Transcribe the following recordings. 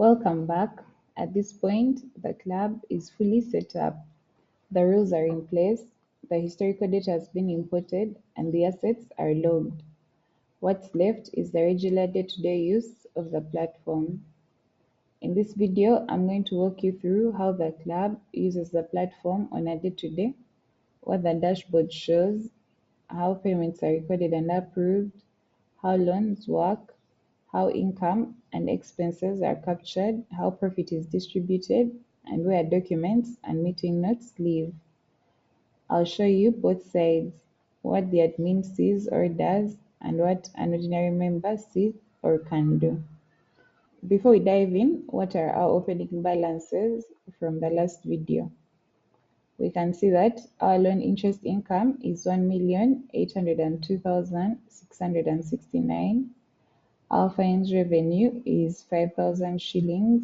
Welcome back. At this point, the club is fully set up. The rules are in place, the historical data has been imported, and the assets are logged. What's left is the regular day-to-day use of the platform. In this video, I'm going to walk you through how the club uses the platform on a day-to-day, what the dashboard shows, how payments are recorded and approved, how loans work, how income and expenses are captured, how profit is distributed, and where documents and meeting notes live. I'll show you both sides, what the admin sees or does, and what an ordinary member sees or can do. Before we dive in, what are our opening balances from the last video? We can see that our loan interest income is 1,802,669. Our fines revenue is 5,000 shillings.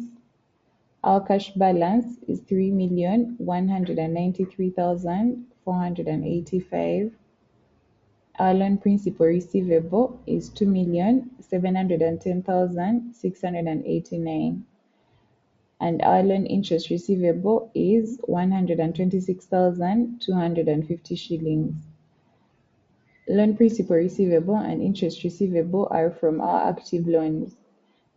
Our cash balance is 3,193,485. Our loan principal receivable is 2,710,689. And our loan interest receivable is 126,250 shillings. Loan principal receivable and interest receivable are from our active loans.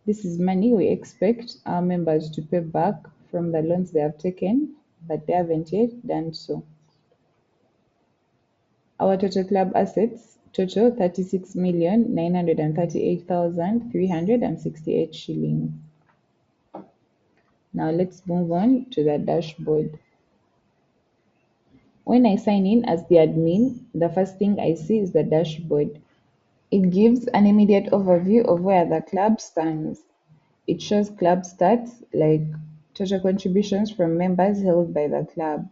This is money we expect our members to pay back from the loans they have taken, but they haven't yet done so. Our total club assets total 36,938,368 shillings. Now let's move on to the dashboard. When I sign in as the admin, the first thing I see is the dashboard. It gives an immediate overview of where the club stands. It shows club stats like total contributions from members held by the club.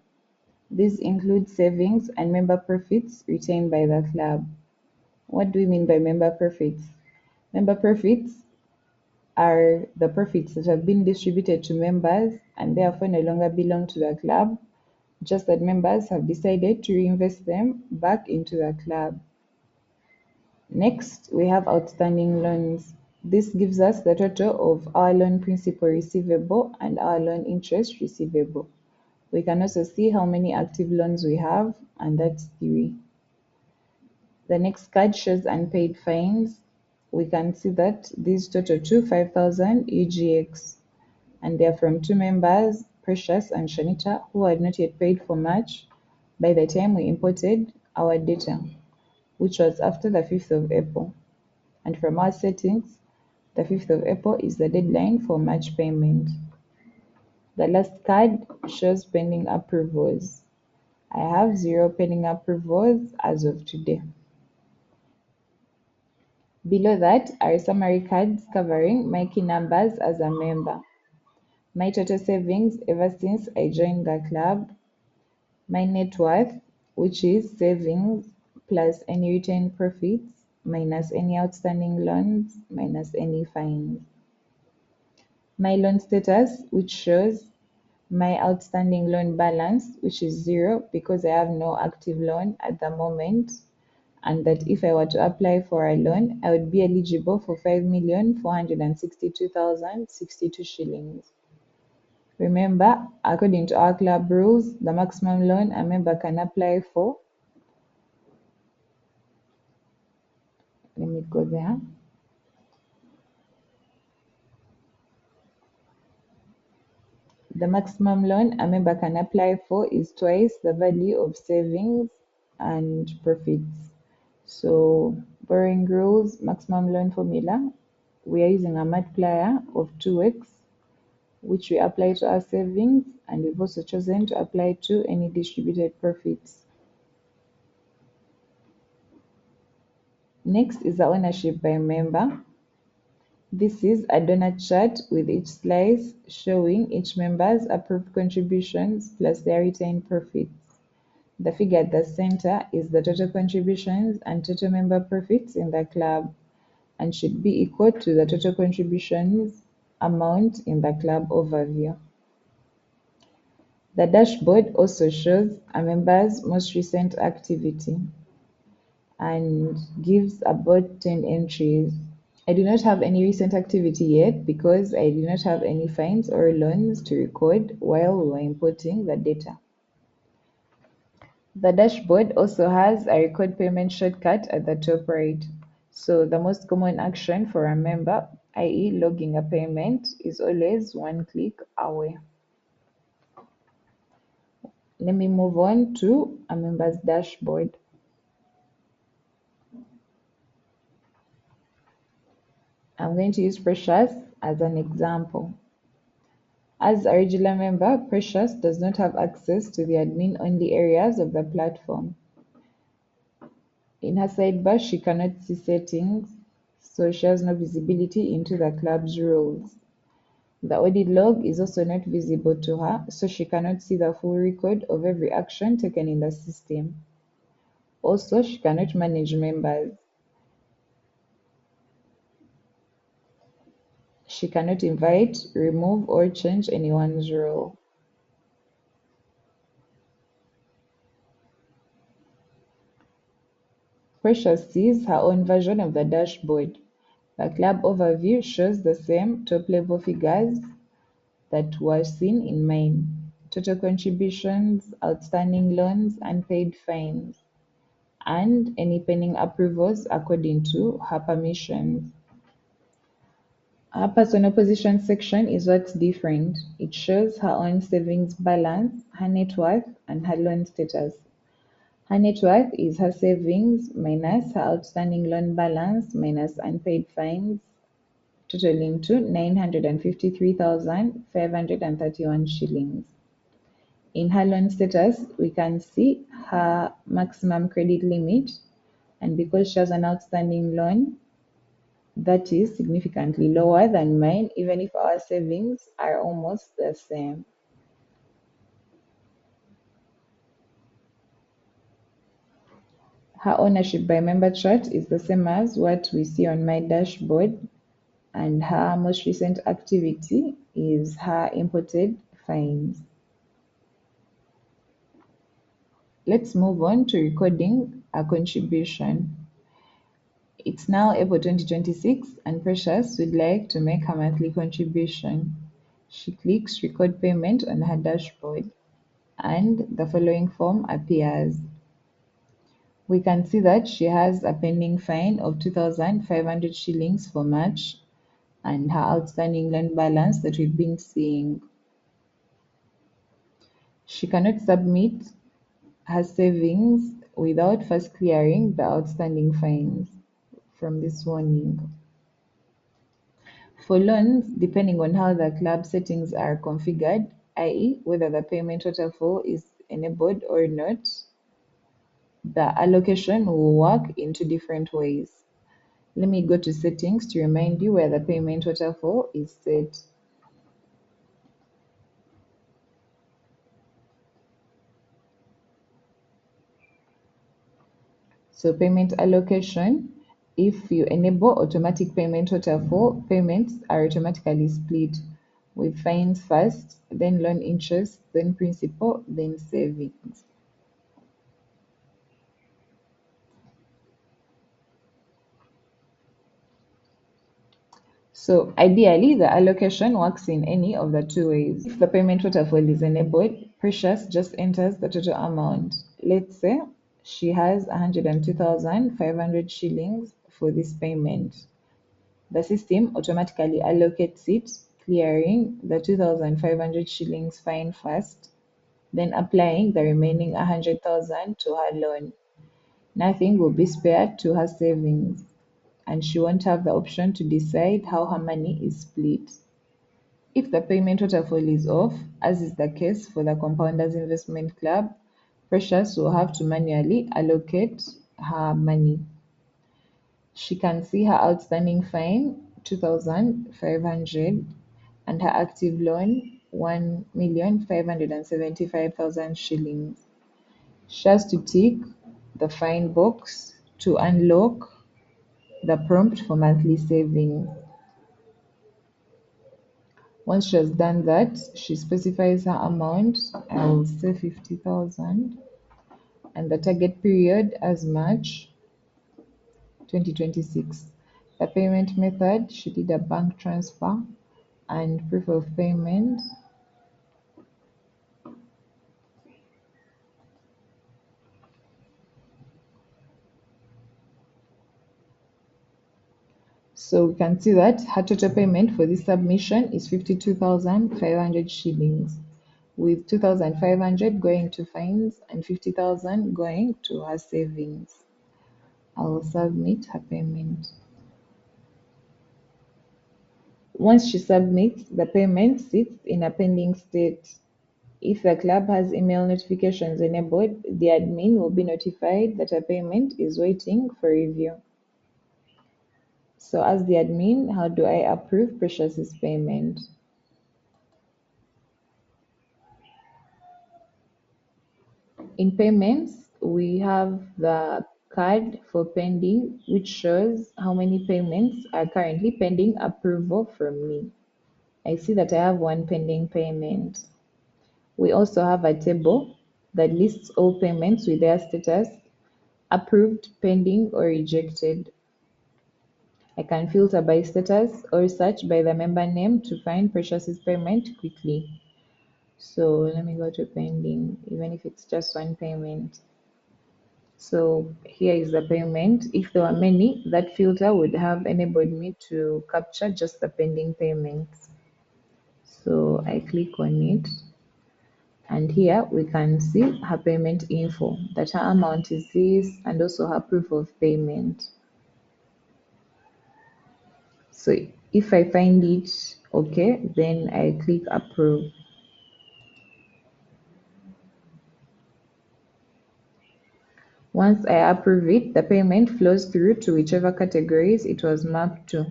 These include savings and member profits retained by the club. What do we mean by member profits? Member profits are the profits that have been distributed to members and therefore no longer belong to the club, just that members have decided to reinvest them back into the club. Next, we have outstanding loans. This gives us the total of our loan principal receivable and our loan interest receivable. We can also see how many active loans we have, and that's 3. The next card shows unpaid fines. We can see that these total to 5,000 UGX, and they are from 2 members, Precious and Shanita, who had not yet paid for March by the time we imported our data, which was after the 5th of April. And from our settings, the 5th of April is the deadline for March payment. The last card shows pending approvals. I have 0 pending approvals as of today. Below that are summary cards covering my key numbers as a member, my total savings ever since I joined the club, my net worth, which is savings plus any retained profits minus any outstanding loans minus any fines, my loan status, which shows my outstanding loan balance, which is 0 because I have no active loan at the moment, and that if I were to apply for a loan, I would be eligible for 5,462,062 shillings. Remember, according to our club rules, the maximum loan a member can apply for, let me go there. The maximum loan a member can apply for is twice the value of savings and profits. So, borrowing rules, maximum loan formula, we are using a multiplier of 2x, which we apply to our savings, and we've also chosen to apply to any distributed profits. Next is the ownership by member. This is a donut chart with each slice showing each member's approved contributions plus their retained profits. The figure at the center is the total contributions and total member profits in the club, and should be equal to the total contributions amount in the club overview. The dashboard also shows a member's most recent activity and gives about 10 entries. I do not have any recent activity yet because I do not have any fines or loans to record while we were importing the data. The dashboard also has a record payment shortcut at the top right. So the most common action for a member, i.e. logging a payment, is always one click away. Let me move on to a member's dashboard. I'm going to use Precious as an example. As a regular member, Precious does not have access to the admin-only areas of the platform. In her sidebar, she cannot see settings, so she has no visibility into the club's rules. The audit log is also not visible to her, so she cannot see the full record of every action taken in the system. Also, she cannot manage members. She cannot invite, remove, or change anyone's role. Precious sees her own version of the dashboard. The club overview shows the same top-level figures that were seen in mine: total contributions, outstanding loans, unpaid fines, and any pending approvals according to her permissions. Her personal position section is what's different. It shows her own savings balance, her net worth, and her loan status. Her net worth is her savings minus her outstanding loan balance minus unpaid fines, totaling to 953,531 shillings. In her loan status, we can see her maximum credit limit, and because she has an outstanding loan that is significantly lower than mine, even if our savings are almost the same. Her ownership by member chart is the same as what we see on my dashboard, and her most recent activity is her imported fines. Let's move on to recording a contribution. It's now April 2026 and Precious would like to make her monthly contribution. She clicks record payment on her dashboard and the following form appears. We can see that she has a pending fine of 2,500 shillings for March and her outstanding loan balance that we've been seeing. She cannot submit her savings without first clearing the outstanding fines from this warning. For loans, depending on how the club settings are configured, i.e. whether the payment waterfall is enabled or not, the allocation will work in two different ways. Let me go to settings to remind you where the payment waterfall is set. So payment allocation, if you enable automatic payment waterfall, payments are automatically split with fines first, then loan interest, then principal, then savings. So ideally, the allocation works in any of the two ways. If the payment waterfall is enabled, Precious just enters the total amount. Let's say she has 102,500 shillings for this payment. The system automatically allocates it, clearing the 2,500 shillings fine first, then applying the remaining 100,000 to her loan. Nothing will be spared to her savings, and she won't have the option to decide how her money is split. If the payment waterfall is off, as is the case for the Compounders Investment Club, Precious will have to manually allocate her money. She can see her outstanding fine, 2,500, and her active loan, 1,575,000 shillings. She has to tick the fine box to unlock the prompt for monthly savings. Once she has done that, she specifies her amount. I will say 50,000 and the target period as March 2026. The payment method, she did a bank transfer and proof of payment. So we can see that her total payment for this submission is 52,500 shillings, with 2,500 going to fines and 50,000 going to her savings. I will submit her payment. Once she submits, the payment sits in a pending state. If the club has email notifications enabled, the admin will be notified that a payment is waiting for review. So as the admin, how do I approve Precious's payment? In payments, we have the card for pending, which shows how many payments are currently pending approval from me. I see that I have one pending payment. We also have a table that lists all payments with their status: approved, pending, or rejected. I can filter by status or search by the member name to find Precious's payment quickly. So let me go to pending, even if it's just one payment. So here is the payment. If there were many, that filter would have enabled me to capture just the pending payments. So I click on it, and here we can see her payment info, that her amount is this, and also her proof of payment. So if I find it okay, then I click approve. Once I approve it, the payment flows through to whichever categories it was mapped to: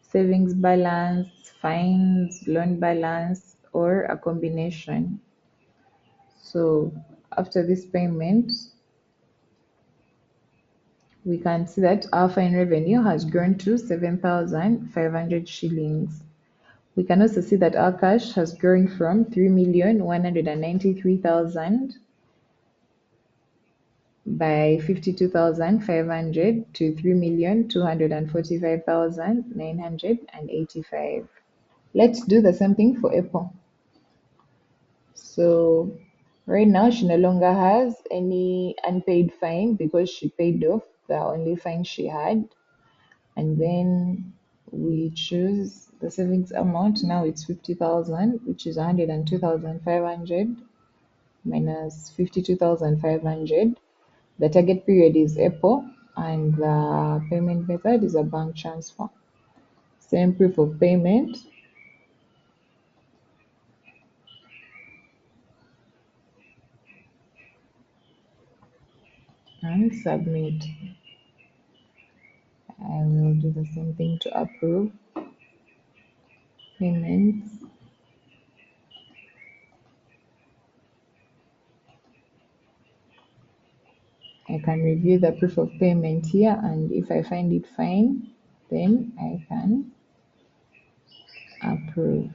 savings balance, fines, loan balance, or a combination. So after this payment, we can see that our fine revenue has grown to 7,500 shillings. We can also see that our cash has grown from 3,193,000 by 52,500 to 3,245,985. Let's do the same thing for Apple. So right now she no longer has any unpaid fine because she paid off the only fine she had. And then we choose the savings amount. Now it's 50,000, which is 102,500 minus 52,500. The target period is April, and the payment method is a bank transfer. Send proof of payment and submit. I will do the same thing to approve payments. I can review the proof of payment here, and if I find it fine, then I can approve.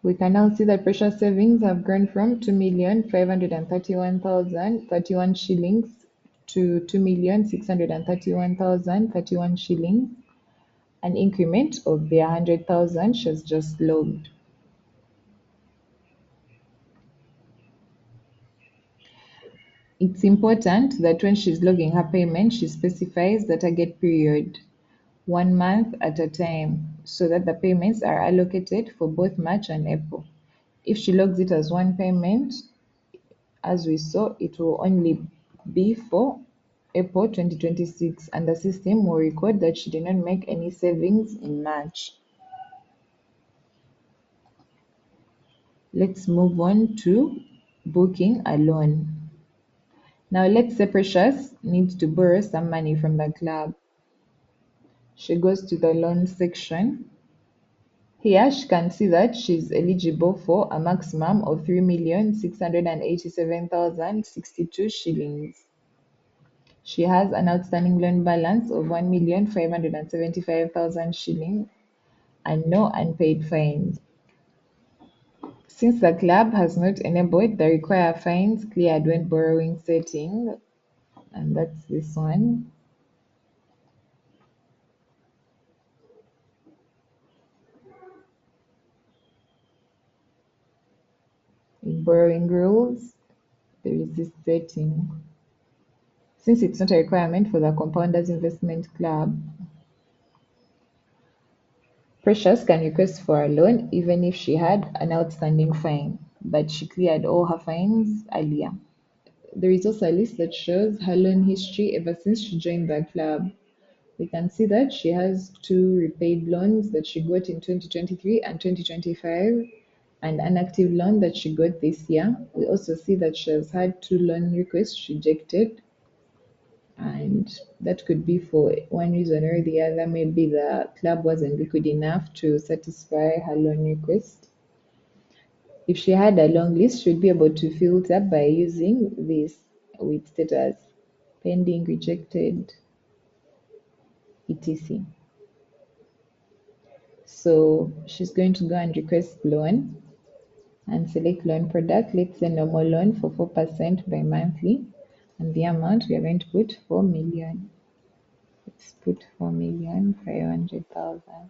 We can now see that Precious savings have grown from 2,531,031 shillings to 2,631,031 shillings, an increment of the 100,000 she's just logged. It's important that when she's logging her payment, she specifies the target period, 1 month at a time, so that the payments are allocated for both March and April. If she logs it as one payment, as we saw, it will only be for April 2026, and the system will record that she did not make any savings in March. Let's move on to booking a loan. Now let's say Precious needs to borrow some money from the club. She goes to the loan section. Here she can see that she's eligible for a maximum of 3,687,062 shillings. She has an outstanding loan balance of 1,575,000 shillings and no unpaid fines. Since the club has not enabled the require fines cleared when borrowing setting, and that's this one. In borrowing rules, there is this setting. Since it's not a requirement for the Compounders Investment Club, Precious can request for a loan even if she had an outstanding fine, but she cleared all her fines earlier. There is also a list that shows her loan history ever since she joined the club. We can see that she has two repaid loans that she got in 2023 and 2025, and an active loan that she got this year. We also see that she has had two loan requests rejected, and that could be for one reason or the other. Maybe the club wasn't liquid enough to satisfy her loan request. If she had a long list, she'd be able to filter by using this with status pending, rejected, etc. So she's going to go and request loan and select loan product. Let's say normal loan for 4% by monthly. And the amount we are going to put 4 million. Let's put 4,500,000.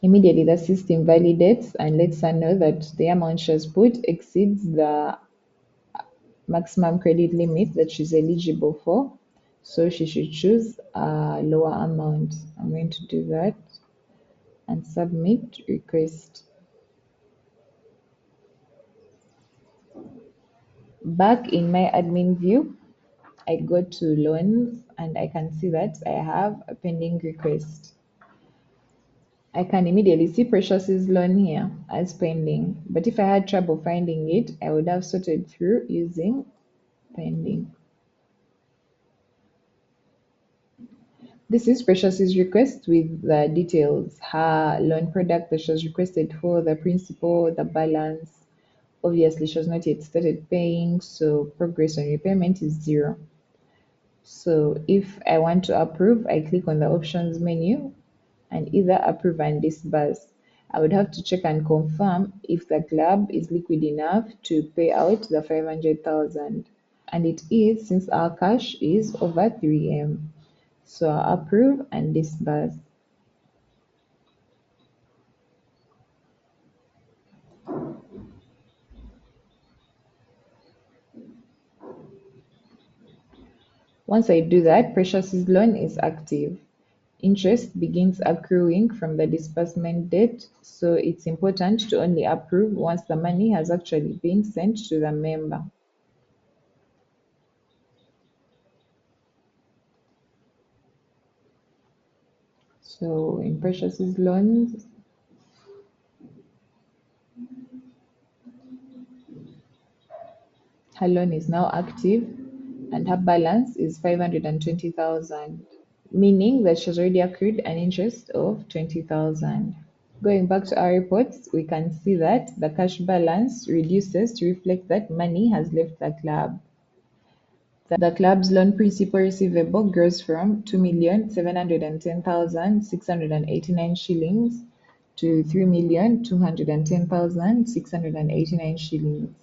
Immediately the system validates and lets her know that the amount she has put exceeds the maximum credit limit that she's eligible for. So she should choose a lower amount. I'm going to do that and submit request. Back in my admin view, I go to loans and I can see that I have a pending request. I can immediately see Precious's loan here as pending, but if I had trouble finding it, I would have sorted through using pending. This is Precious's request with the details, her loan product that she has requested for, the principal, the balance. Obviously, she has not yet started paying, so progress on repayment is 0. So if I want to approve, I click on the options menu and either approve and disburse. I would have to check and confirm if the club is liquid enough to pay out the 500,000. And it is, since our cash is over 3M. So I'll approve and disburse. Once I do that, Precious's loan is active. Interest begins accruing from the disbursement date, so it's important to only approve once the money has actually been sent to the member. So in Precious's loans, her loan is now active and her balance is 520,000, meaning that she has already accrued an interest of 20,000. Going back to our reports, we can see that the cash balance reduces to reflect that money has left the club. The club's loan principal receivable grows from 2,710,689 shillings to 3,210,689 shillings.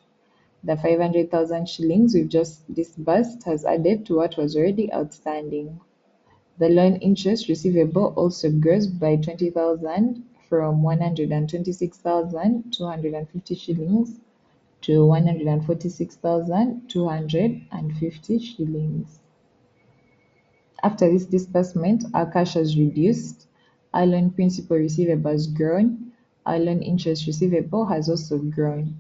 The 500,000 shillings we've just disbursed has added to what was already outstanding. The loan interest receivable also grows by 20,000 from 126,250 shillings to 146,250 shillings. After this disbursement, our cash has reduced, our loan principal receivable has grown, our loan interest receivable has also grown,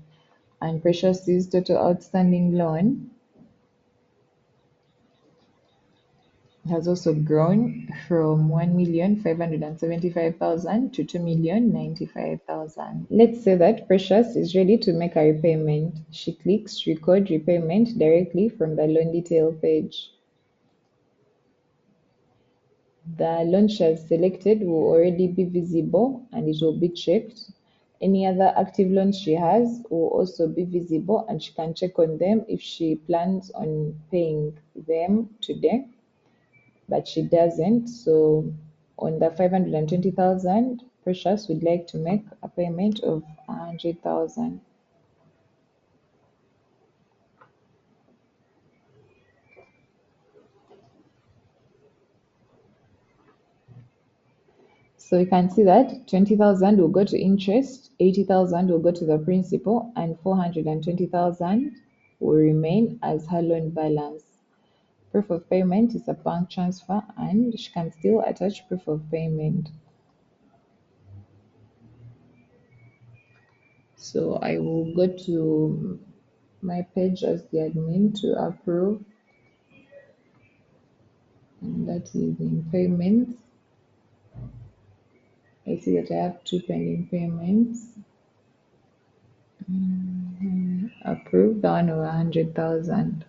and Precious's total outstanding loan has also grown from 1,575,000 to 2,095,000. Let's say that Precious is ready to make a repayment. She clicks record repayment directly from the loan detail page. The loan she has selected will already be visible and it will be checked. Any other active loans she has will also be visible and she can check on them if she plans on paying them today, but she doesn't. So on the 520,000, Precious would like to make a payment of 100,000. So you can see that 20,000 will go to interest, 80,000 will go to the principal, and 420,000 will remain as her loan balance. Proof of payment is a bank transfer, and she can still attach proof of payment. So I will go to my page as the admin to approve, and that is in payments. I see that I have two pending payments. Approved, the one over 100,000.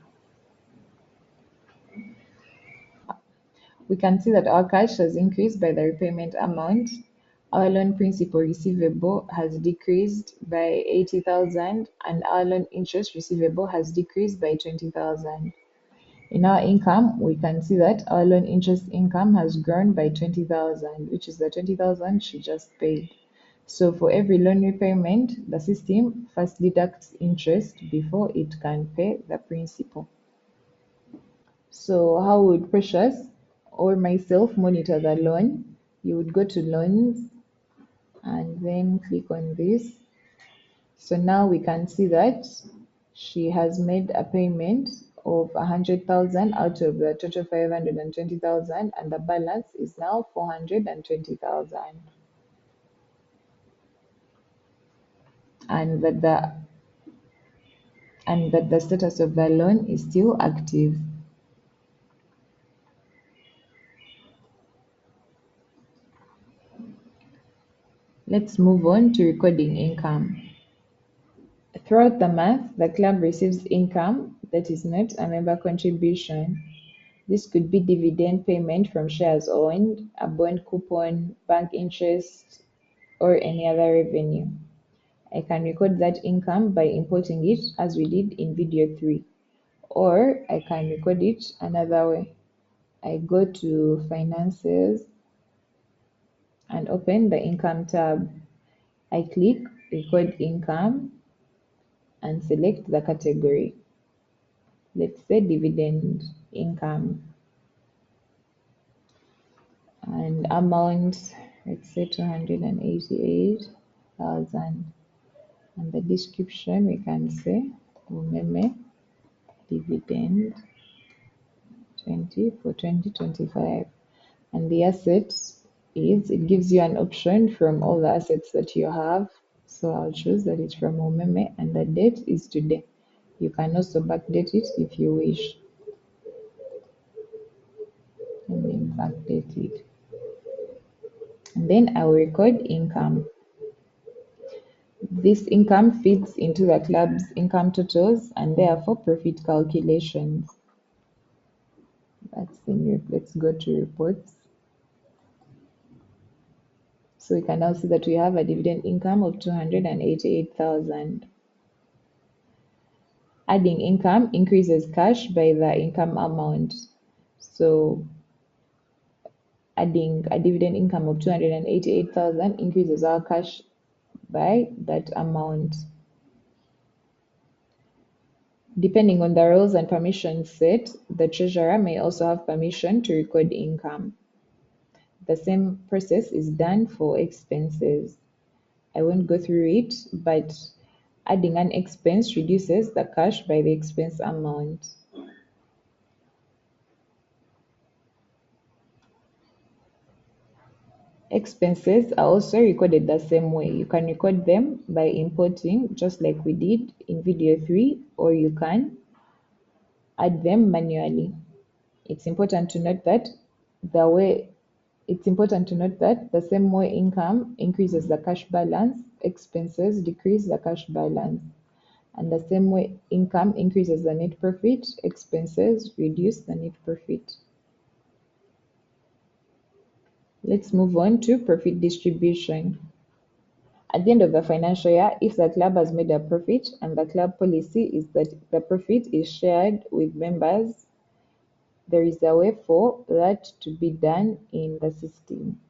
We can see that our cash has increased by the repayment amount. Our loan principal receivable has decreased by 80,000, and our loan interest receivable has decreased by 20,000. In our income, we can see that our loan interest income has grown by 20,000, which is the 20,000 she just paid. So for every loan repayment, the system first deducts interest before it can pay the principal. So how would Precious or myself monitor the loan? You would go to loans and then click on this. So now we can see that she has made a payment of 100,000 out of the total 520,000, and the balance is now 420,000. And that the status of the loan is still active. Let's move on to recording income. Throughout the month, the club receives income that is not a member contribution. This could be dividend payment from shares owned, a bond coupon, bank interest, or any other revenue. I can record that income by importing it as we did in video 3, or I can record it another way. I go to finances and open the income tab. I click record income and select the category. Let's say dividend income, and amount, let's say 288,000. And the description, we can say umeme dividend 20 for 2025. And the asset is, it gives you an option from all the assets that you have. So I'll choose that it's from umeme, and the date is today. You can also backdate it if you wish. And then backdate it. And then I will record income. This income feeds into the club's income totals and therefore profit calculations. Let's go to reports. So we can now see that we have a dividend income of 288,000. Adding income increases cash by the income amount. So adding a dividend income of 288,000 increases our cash by that amount. Depending on the roles and permissions set, the treasurer may also have permission to record income. The same process is done for expenses. I won't go through it, but adding an expense reduces the cash by the expense amount. Expenses are also recorded the same way. You can record them by importing, just like we did in video 3, or you can add them manually. It's important to note that the same way income increases the cash balance, expenses decrease the cash balance. And the same way income increases the net profit, expenses reduce the net profit. Let's move on to profit distribution. At the end of the financial year, if the club has made a profit, and the club policy is that the profit is shared with members, there is a way for that to be done in the system.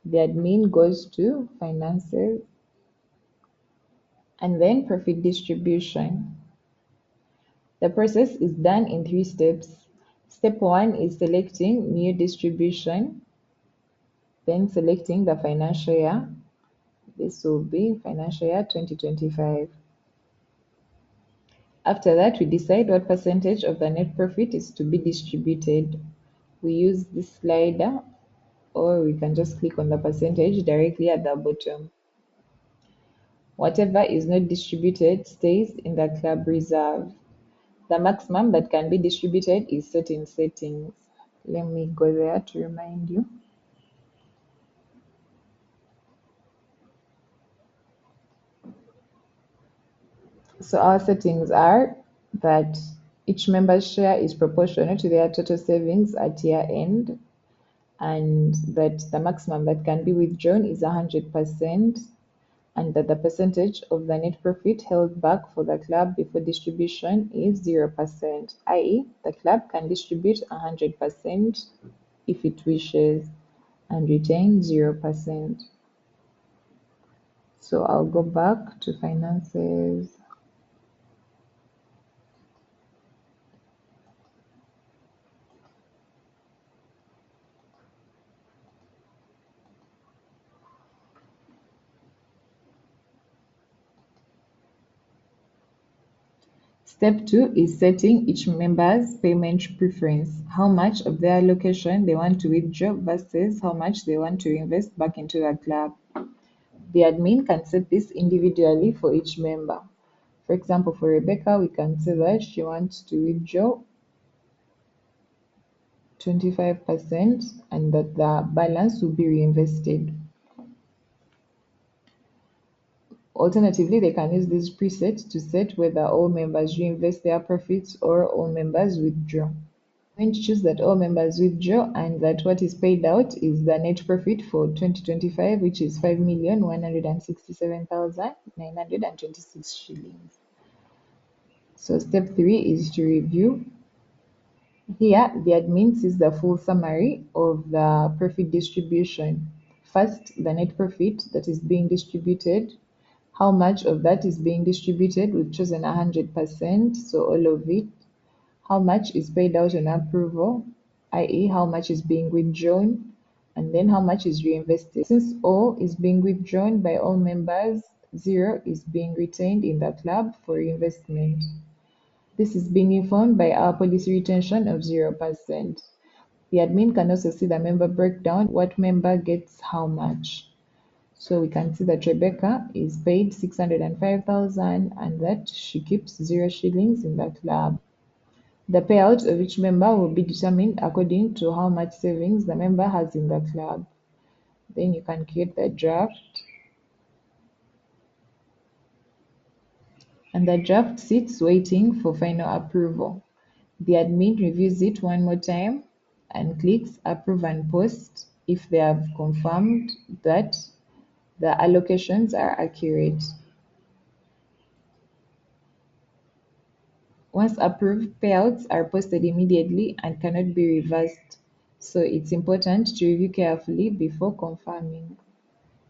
The admin goes to finances and then profit distribution. The process is done in three steps. Step one is selecting new distribution, then selecting the financial year. This will be financial year 2025. After that, we decide what percentage of the net profit is to be distributed. We use this slider, or we can just click on the percentage directly at the bottom. Whatever is not distributed stays in the club reserve. The maximum that can be distributed is set in settings. Let me go there to remind you. So our settings are that each member's share is proportional to their total savings at year end, and that the maximum that can be withdrawn is 100%, and that the percentage of the net profit held back for the club before distribution is 0%, i.e., the club can distribute 100% if it wishes and retain 0%. So I'll go back to finances. Step 2 is setting each member's payment preference, how much of their allocation they want to withdraw versus how much they want to invest back into the club. The admin can set this individually for each member. For example, for Rebecca, we can say that she wants to withdraw 25% and that the balance will be reinvested. Alternatively, they can use this preset to set whether all members reinvest their profits or all members withdraw. I'm going to choose that all members withdraw and that what is paid out is the net profit for 2025, which is 5,167,926 shillings. So step 3 is to review. Here, the admin sees the full summary of the profit distribution. First, the net profit that is being distributed. How much of that is being distributed? We've chosen 100%, so all of it. How much is paid out on approval, i.e., how much is being withdrawn, and then how much is reinvested. Since all is being withdrawn by all members, 0 is being retained in the club for investment. This is being informed by our policy retention of 0%. The admin can also see the member breakdown, what member gets how much. So we can see that Rebecca is paid 605,000 and that she keeps 0 shillings in the club. The payout of each member will be determined according to how much savings the member has in the club. Then you can create the draft. And the draft sits waiting for final approval. The admin reviews it one more time and clicks approve and post if they have confirmed that the allocations are accurate. Once approved, payouts are posted immediately and cannot be reversed. So it's important to review carefully before confirming.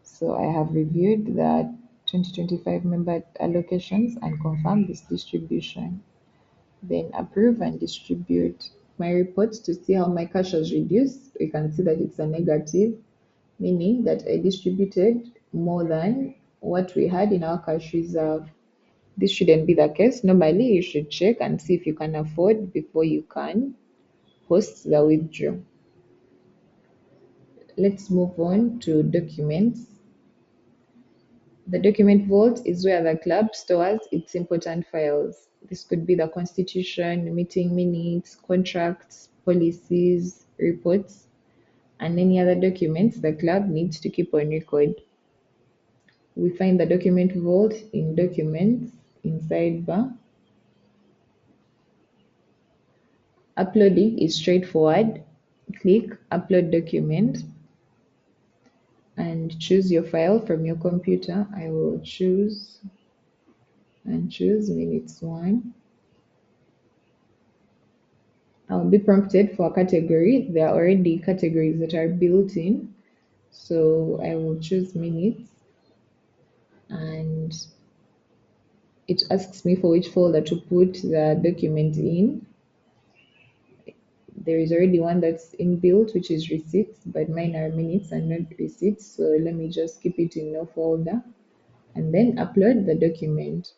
So I have reviewed the 2025 member allocations and confirmed this distribution. Then approve and distribute. My report to see how my cash has reduced, we can see that it's a negative, meaning that I distributed more than what we had in our cash reserve. This shouldn't be the case. Normally, you should check and see if you can afford before you can post the withdrawal. Let's move on to documents. The document vault is where the club stores its important files. This could be the constitution, meeting minutes, contracts, policies, reports, and any other documents the club needs to keep on record. We find the document vault in Documents in Sidebar. Uploading is straightforward. Click Upload Document and choose your file from your computer. I will choose minutes 1. I'll be prompted for a category. There are already categories that are built in. So I will choose minutes, and it asks me for which folder to put the document in. There is already one that's inbuilt, which is receipts, but mine are minutes and not receipts. So let me just keep it in no folder and then upload the document.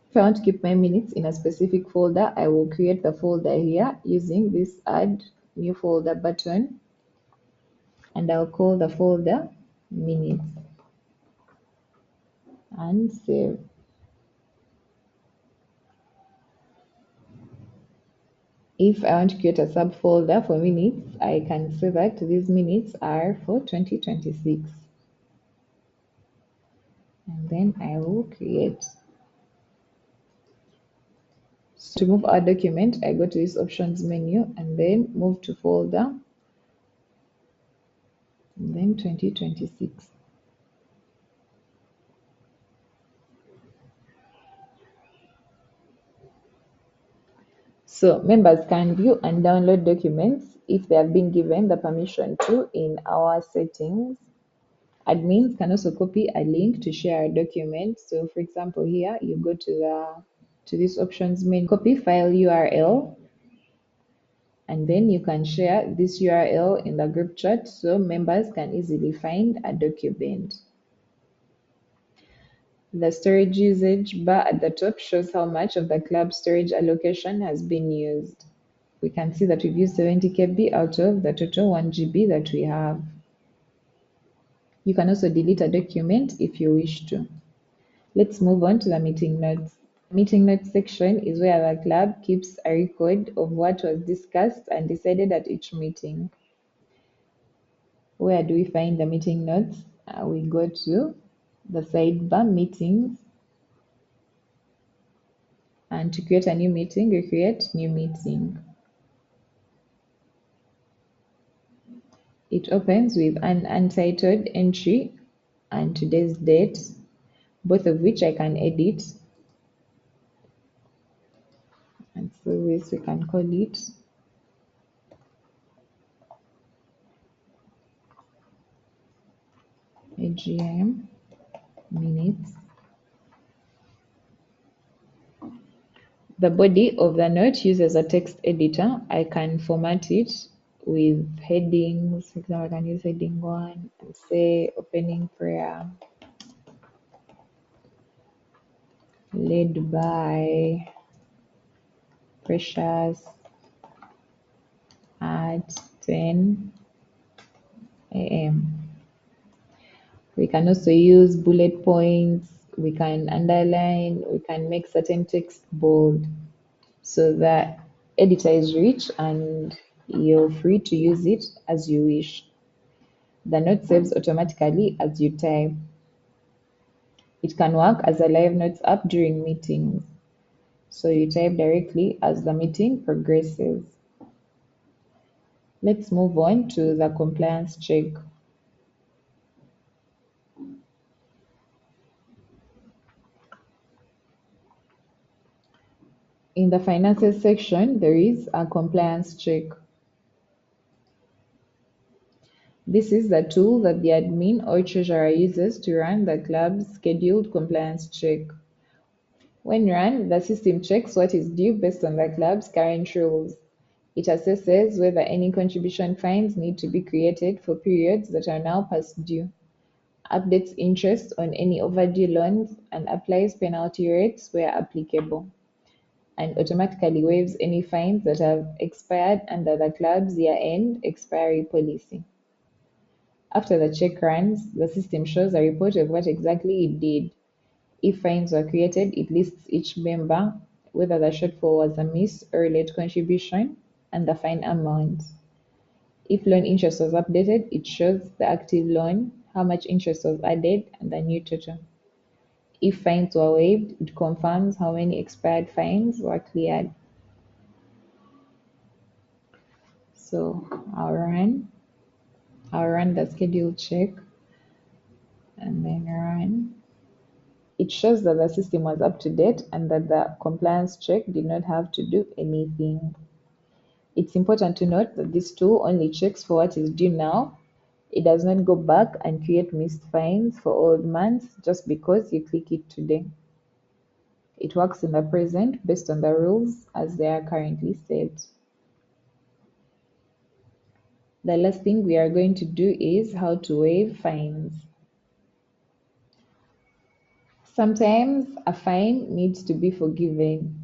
If I want to keep my minutes in a specific folder, I will create the folder here using this add new folder button, and I'll call the folder minutes and save. If I want to create a subfolder for minutes, I can say that these minutes are for 2026. And then I will create. So to move our document, I go to this options menu and then move to folder, and then 2026. So members can view and download documents if they have been given the permission to in our settings. Admins can also copy a link to share a document. So for example, here you go to this options menu, copy file URL, and then you can share this URL in the group chat so members can easily find a document. The storage usage bar at the top shows how much of the club storage allocation has been used. We can see that we've used 70 KB out of the total 1 GB that we have. You can also delete a document if you wish to. Let's move on to the meeting notes. Meeting notes section is where the club keeps a record of what was discussed and decided at each meeting. Where do we find the meeting notes? We go to the sidebar meetings, and to create a new meeting, we create new meeting. It opens with an untitled entry and today's date, both of which I can edit. And so this we can call it AGM minutes. The body of the note uses a text editor. I can format it with headings. For example, I can use heading 1 and say opening prayer led by Precious at 10 a.m. We can also use bullet points, we can underline, we can make certain text bold. So the editor is rich and you're free to use it as you wish. The note saves automatically as you type. It can work as a live notes app during meetings. So you type directly as the meeting progresses. Let's move on to the compliance check. In the finances section, there is a compliance check. This is the tool that the admin or treasurer uses to run the club's scheduled compliance check. When run, the system checks what is due based on the club's current rules. It assesses whether any contribution fines need to be created for periods that are now past due, updates interest on any overdue loans, and applies penalty rates where applicable, and automatically waives any fines that have expired under the club's year-end expiry policy. After the check runs, the system shows a report of what exactly it did. If fines were created, it lists each member, whether the shortfall was a miss or a late contribution, and the fine amount. If loan interest was updated, it shows the active loan, how much interest was added, and the new total. If fines were waived, it confirms how many expired fines were cleared. So I'll run the schedule check and then run. It It shows that the system was up to date and that the compliance check did not have to do anything. It's important to note that this tool only checks for what is due now. It does not go back and create missed fines for old months just because you click it today. It works in the present based on the rules as they are currently set. The last thing we are going to do is how to waive fines. Sometimes a fine needs to be forgiven.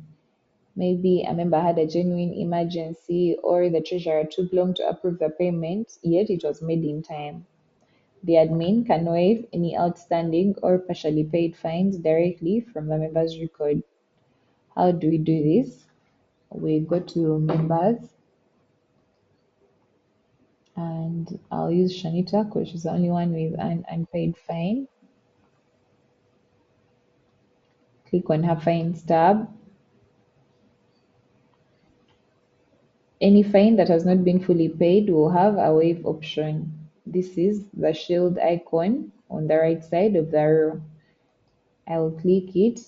Maybe a member had a genuine emergency or the treasurer took long to approve the payment, yet it was made in time. The admin can waive any outstanding or partially paid fines directly from the member's record. How do we do this? We go to members and I'll use Shanita because she's the only one with an unpaid fine. Click on her fines tab. Any fine that has not been fully paid will have a waive option. This is the shield icon on the right side of the row. I will click it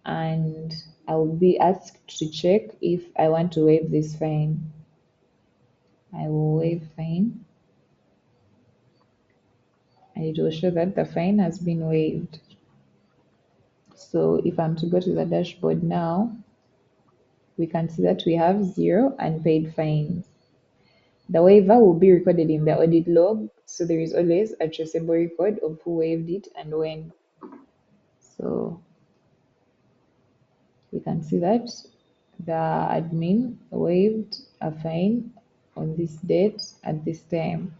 and I will be asked to check if I want to waive this fine. I will waive fine and it will show that the fine has been waived. So if I'm to go to the dashboard now, we can see that we have 0 unpaid fines. The waiver will be recorded in the audit log, so there is always a traceable record of who waived it and when. So we can see that the admin waived a fine on this date at this time.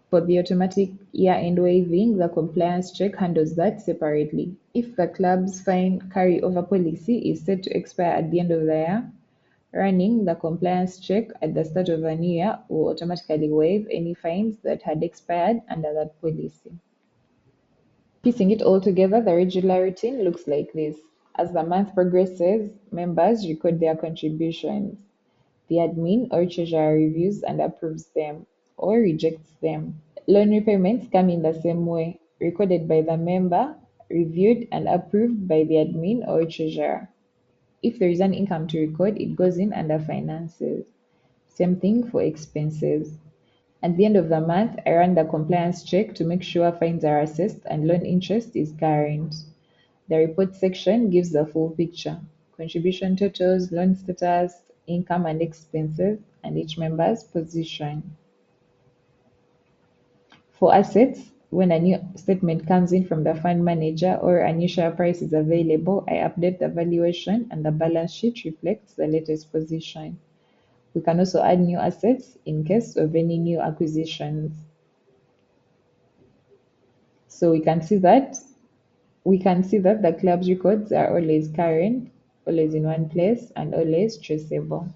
For the automatic year-end waiving, the compliance check handles that separately. If the club's fine carryover policy is set to expire at the end of the year, running the compliance check at the start of a new year will automatically waive any fines that had expired under that policy. Piecing it all together, the regular routine looks like this. As the month progresses, members record their contributions. The admin or treasurer reviews and approves them or rejects them. Loan repayments come in the same way, recorded by the member, reviewed and approved by the admin or treasurer. If there is an income to record, it goes in under finances. Same thing for expenses. At the end of the month, I run the compliance check to make sure fines are assessed and loan interest is current. The report section gives the full picture: contribution totals, loan status, income and expenses, and each member's position. For assets, when a new statement comes in from the fund manager or a new share price is available, I update the valuation and the balance sheet reflects the latest position. We can also add new assets in case of any new acquisitions. So we can see that the club's records are always current, always in one place, and always traceable.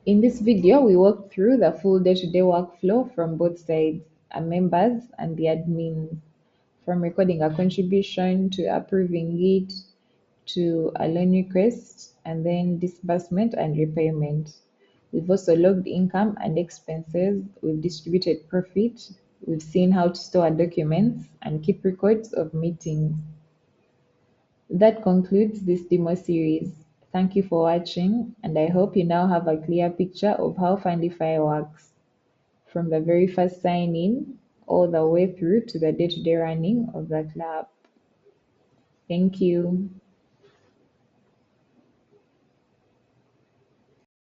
In this video, we walk through the full day-to-day workflow from both sides, our members and the admins, from recording a contribution to approving it to a loan request and then disbursement and repayment. We've also logged income and expenses, we've distributed profit, we've seen how to store documents and keep records of meetings. That concludes this demo series. Thank you for watching, and I hope you now have a clear picture of how Fundify works, from the very first sign-in all the way through to the day-to-day running of the club. Thank you.